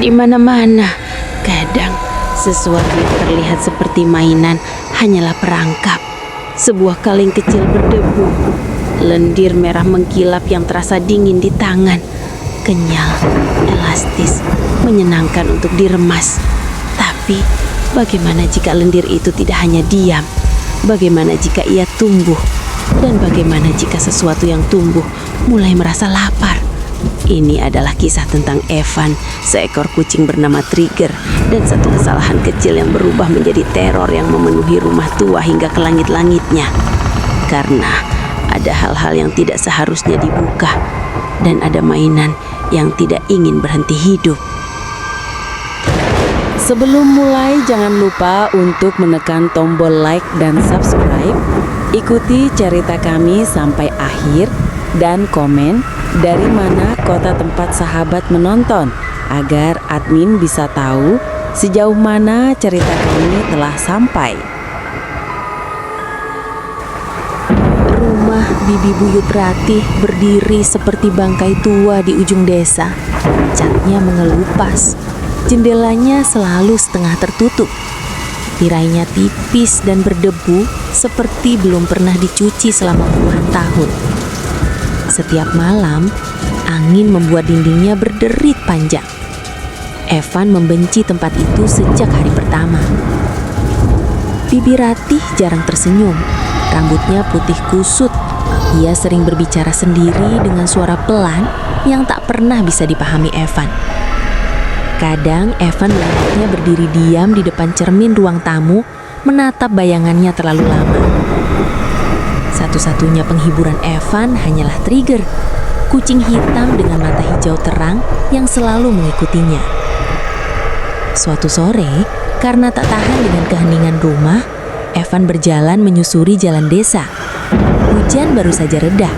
di mana-mana. Kadang sesuatu yang terlihat seperti mainan hanyalah perangkap. Sebuah kaleng kecil berdebu, lendir merah mengkilap yang terasa dingin di tangan. Kenyal, elastis, menyenangkan untuk diremas. Tapi bagaimana jika lendir itu tidak hanya diam? Bagaimana jika ia tumbuh? Dan bagaimana jika sesuatu yang tumbuh mulai merasa lapar? Ini adalah kisah tentang Evan, seekor kucing bernama Trigger, dan satu kesalahan kecil yang berubah menjadi teror yang memenuhi rumah tua hingga ke langit-langitnya. Karena ada hal-hal yang tidak seharusnya dibuka, dan ada mainan yang tidak ingin berhenti hidup. Sebelum mulai, jangan lupa untuk menekan tombol like dan subscribe. Ikuti cerita kami sampai akhir dan komen dari mana kota tempat sahabat menonton agar admin bisa tahu sejauh mana cerita kami telah sampai. Rumah Bibi Buyut Ratih berdiri seperti bangkai tua di ujung desa. Catnya mengelupas, jendelanya selalu setengah tertutup. Tirainya tipis dan berdebu seperti belum pernah dicuci selama puluhan tahun. Setiap malam, angin membuat dindingnya berderit panjang. Evan membenci tempat itu sejak hari pertama. Bibi Ratih jarang tersenyum, rambutnya putih kusut. Ia sering berbicara sendiri dengan suara pelan yang tak pernah bisa dipahami Evan. Kadang Evan melihatnya berdiri diam di depan cermin ruang tamu, menatap bayangannya terlalu lama. Satu-satunya penghiburan Evan hanyalah Trigger, kucing hitam dengan mata hijau terang yang selalu mengikutinya. Suatu sore, karena tak tahan dengan keheningan rumah, Evan berjalan menyusuri jalan desa. Hujan baru saja reda,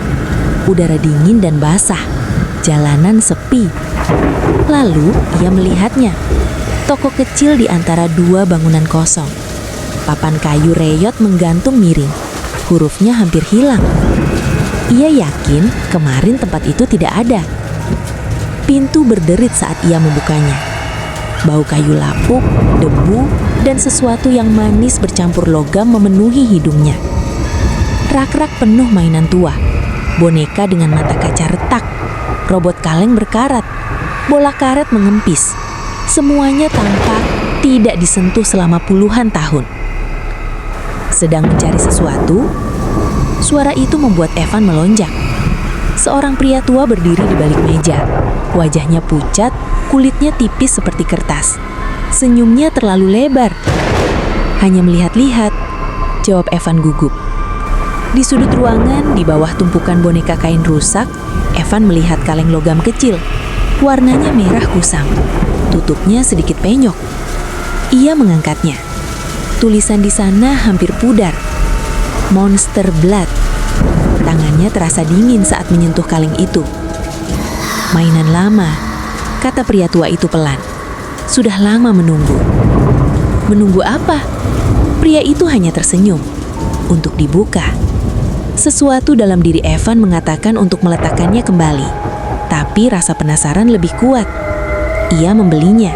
udara dingin dan basah, jalanan sepi. Lalu ia melihatnya, toko kecil di antara dua bangunan kosong. Papan kayu reyot menggantung miring, hurufnya hampir hilang. Ia yakin kemarin tempat itu tidak ada. Pintu berderit saat ia membukanya. Bau kayu lapuk, debu, dan sesuatu yang manis bercampur logam memenuhi hidungnya. Rak-rak penuh mainan tua, boneka dengan mata kaca retak, robot kaleng berkarat, bola karet mengempis. Semuanya tampak tidak disentuh selama puluhan tahun. Sedang mencari sesuatu, suara itu membuat Evan melonjak. Seorang pria tua berdiri di balik meja. Wajahnya pucat, kulitnya tipis seperti kertas. Senyumnya terlalu lebar. Hanya melihat-lihat, jawab Evan gugup. Di sudut ruangan, di bawah tumpukan boneka kain rusak, Evan melihat kaleng logam kecil. Warnanya merah kusam, tutupnya sedikit penyok. Ia mengangkatnya. Tulisan di sana hampir pudar. Monster Blood. Tangannya terasa dingin saat menyentuh kaleng itu. Mainan lama, kata pria tua itu pelan. Sudah lama menunggu. Menunggu apa? Pria itu hanya tersenyum. Untuk dibuka. Sesuatu dalam diri Evan mengatakan untuk meletakkannya kembali. Tapi rasa penasaran lebih kuat. Ia membelinya.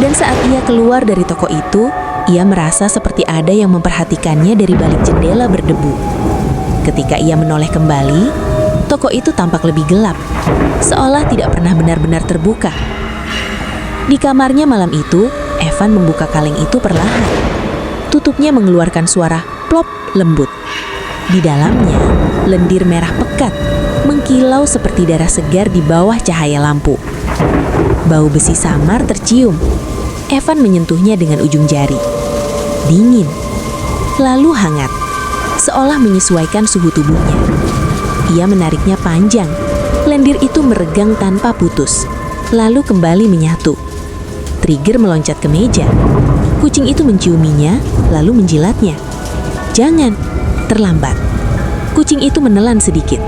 Dan saat ia keluar dari toko itu, ia merasa seperti ada yang memperhatikannya dari balik jendela berdebu. Ketika ia menoleh kembali, toko itu tampak lebih gelap, seolah tidak pernah benar-benar terbuka. Di kamarnya malam itu, Evan membuka kaleng itu perlahan. Tutupnya mengeluarkan suara plop lembut. Di dalamnya, lendir merah pekat, mengkilau seperti darah segar di bawah cahaya lampu. Bau besi samar tercium. Evan menyentuhnya dengan ujung jari. Dingin, lalu hangat, seolah menyesuaikan suhu tubuhnya. Ia menariknya panjang. Lendir itu meregang tanpa putus, lalu kembali menyatu. Trigger meloncat ke meja. Kucing itu menciuminya, lalu menjilatnya. Jangan, terlambat. Kucing itu menelan sedikit.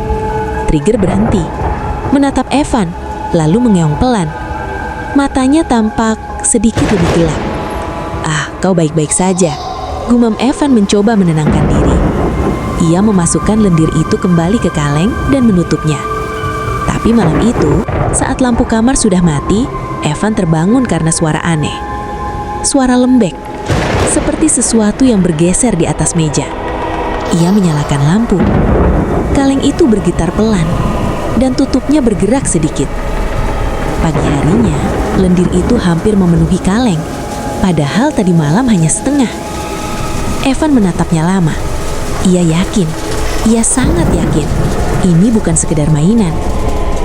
Trigger berhenti, menatap Evan, lalu mengeong pelan. Matanya tampak sedikit lebih gelap. Ah, kau baik-baik saja, gumam Evan mencoba menenangkan diri. Ia memasukkan lendir itu kembali ke kaleng dan menutupnya. Tapi malam itu, saat lampu kamar sudah mati, Evan terbangun karena suara aneh. Suara lembek, seperti sesuatu yang bergeser di atas meja. Ia menyalakan lampu. Kaleng itu bergetar pelan, dan tutupnya bergerak sedikit. Pagi harinya, lendir itu hampir memenuhi kaleng, padahal tadi malam hanya setengah. Evan menatapnya lama. Ia yakin, ia sangat yakin, ini bukan sekedar mainan.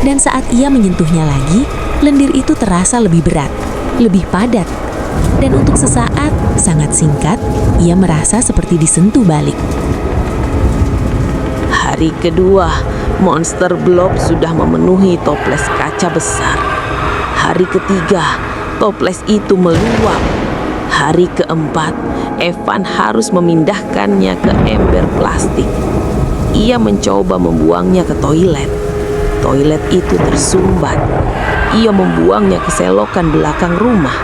Dan saat ia menyentuhnya lagi, lendir itu terasa lebih berat, lebih padat. Dan untuk sesaat, sangat singkat, ia merasa seperti disentuh balik. Hari kedua, monster blob sudah memenuhi toples kaca besar. Hari ketiga, toples itu meluap. Hari keempat, Evan harus memindahkannya ke ember plastik. Ia mencoba membuangnya ke toilet. Toilet itu tersumbat. Ia membuangnya ke selokan belakang rumah.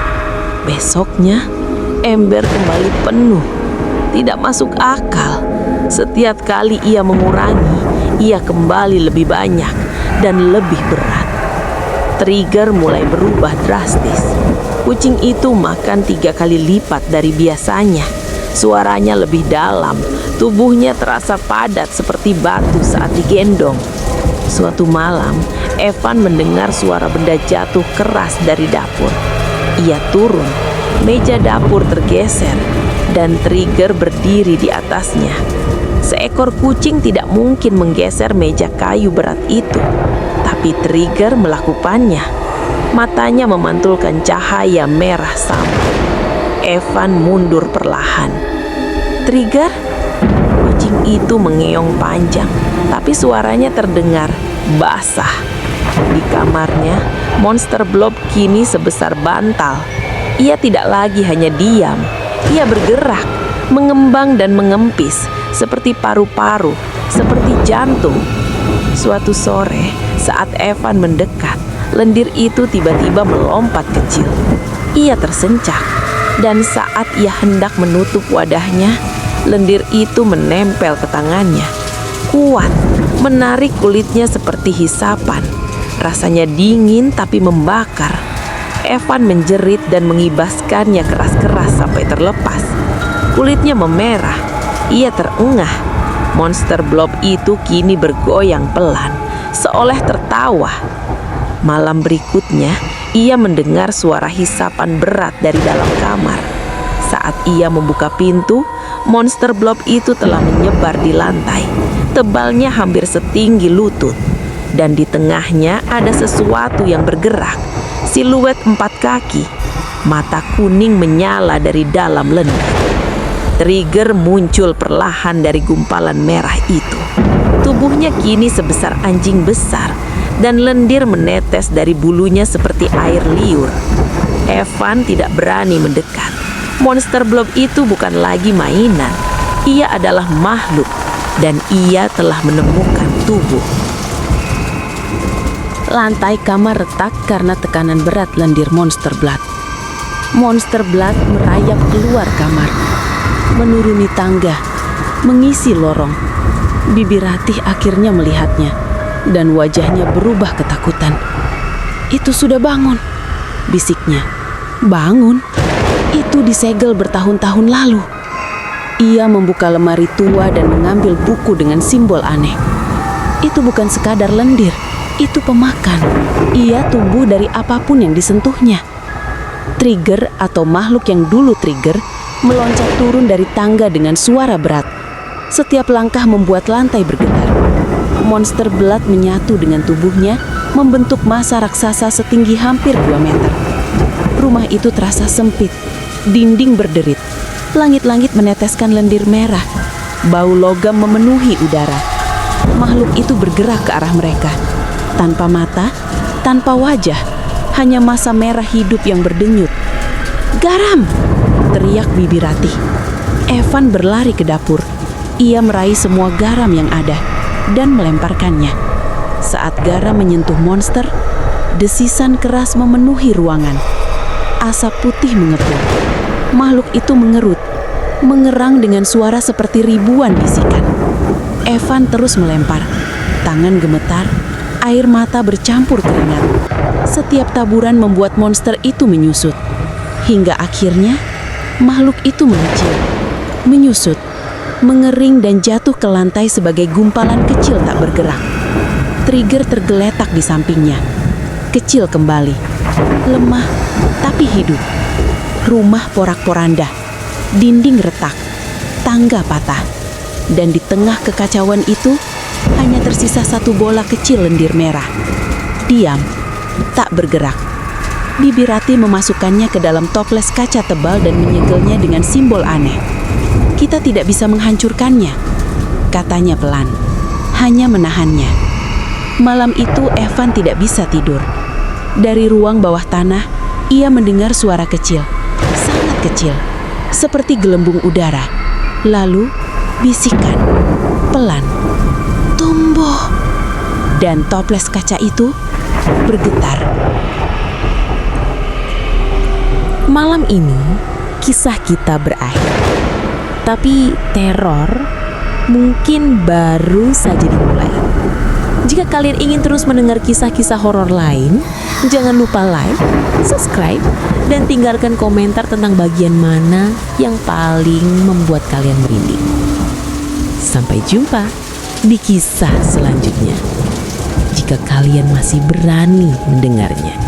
Besoknya, ember kembali penuh. Tidak masuk akal. Setiap kali ia mengurangi, ia kembali lebih banyak dan lebih berat. Trigger mulai berubah drastis. Kucing itu makan 3 kali lipat dari biasanya. Suaranya lebih dalam, tubuhnya terasa padat seperti batu saat digendong. Suatu malam, Evan mendengar suara benda jatuh keras dari dapur. Ia turun, meja dapur tergeser, dan Trigger berdiri di atasnya. Seekor kucing tidak mungkin menggeser meja kayu berat itu, tapi Trigger melakukannya. Matanya memantulkan cahaya merah samar. Evan mundur perlahan. Trigger? Kucing itu mengeong panjang, tapi suaranya terdengar basah. Di kamarnya, monster blob kini sebesar bantal. Ia tidak lagi hanya diam, ia bergerak, mengembang dan mengempis, seperti paru-paru, seperti jantung. Suatu sore, saat Evan mendekat, lendir itu tiba-tiba melompat kecil. Ia tersencak, dan saat ia hendak menutup wadahnya, lendir itu menempel ke tangannya. Kuat, menarik kulitnya seperti hisapan. Rasanya dingin tapi membakar. Evan menjerit dan mengibaskannya keras-keras sampai terlepas. Kulitnya memerah. Ia terengah. Monster blob itu kini bergoyang pelan, seolah tertawa. Malam berikutnya, ia mendengar suara hisapan berat dari dalam kamar. Saat ia membuka pintu, monster blob itu telah menyebar di lantai. Tebalnya hampir setinggi lutut. Dan di tengahnya ada sesuatu yang bergerak. Siluet 4 kaki. Mata kuning menyala dari dalam lendir. Trigger muncul perlahan dari gumpalan merah itu. Tubuhnya kini sebesar anjing besar, dan lendir menetes dari bulunya seperti air liur. Evan tidak berani mendekat. Monster blob itu bukan lagi mainan. Ia adalah makhluk, dan ia telah menemukan tubuh. Lantai kamar retak karena tekanan berat lendir monster blood. Monster blood merayap keluar kamar, menuruni tangga, mengisi lorong. Bibi Ratih akhirnya melihatnya, dan wajahnya berubah ketakutan. "Itu sudah bangun," bisiknya. "Bangun? Itu disegel bertahun-tahun lalu." Ia membuka lemari tua dan mengambil buku dengan simbol aneh. Itu bukan sekadar lendir, itu pemakan. Ia tumbuh dari apapun yang disentuhnya. Trigger atau makhluk yang dulu Trigger meloncat turun dari tangga dengan suara berat. Setiap langkah membuat lantai bergetar. Monster blood menyatu dengan tubuhnya, membentuk massa raksasa setinggi hampir 2 meter. Rumah itu terasa sempit, dinding berderit. Langit-langit meneteskan lendir merah. Bau logam memenuhi udara. Makhluk itu bergerak ke arah mereka. Tanpa mata, tanpa wajah, hanya massa merah hidup yang berdenyut. "Garam!" teriak Bibi Ratih. Evan berlari ke dapur. Ia meraih semua garam yang ada dan melemparkannya. Saat garam menyentuh monster, desisan keras memenuhi ruangan. Asap putih mengepul. Makhluk itu mengerut, mengerang dengan suara seperti ribuan bisikan. Evan terus melempar. Tangan gemetar, Air mata bercampur keringat. Setiap taburan membuat monster itu menyusut. Hingga akhirnya makhluk itu mengecil, menyusut, mengering dan jatuh ke lantai sebagai gumpalan kecil tak bergerak. Trigger tergeletak di sampingnya. Kecil kembali, lemah tapi hidup. Rumah porak-poranda, dinding retak, tangga patah. Dan di tengah kekacauan itu hanya tersisa satu bola kecil lendir merah. Diam, tak bergerak. Bibi Rati memasukkannya ke dalam toples kaca tebal dan menyegelnya dengan simbol aneh. Kita tidak bisa menghancurkannya, katanya pelan. Hanya menahannya. Malam itu Evan tidak bisa tidur. Dari ruang bawah tanah, ia mendengar suara kecil, sangat kecil, seperti gelembung udara. Lalu bisikan, pelan, tumbuh. Dan toples kaca itu bergetar. Malam ini, kisah kita berakhir. Tapi teror mungkin baru saja dimulai. Jika kalian ingin terus mendengar kisah-kisah horor lain, jangan lupa like, subscribe, dan tinggalkan komentar tentang bagian mana yang paling membuat kalian merinding. Sampai jumpa di kisah selanjutnya. Jika kalian masih berani mendengarnya.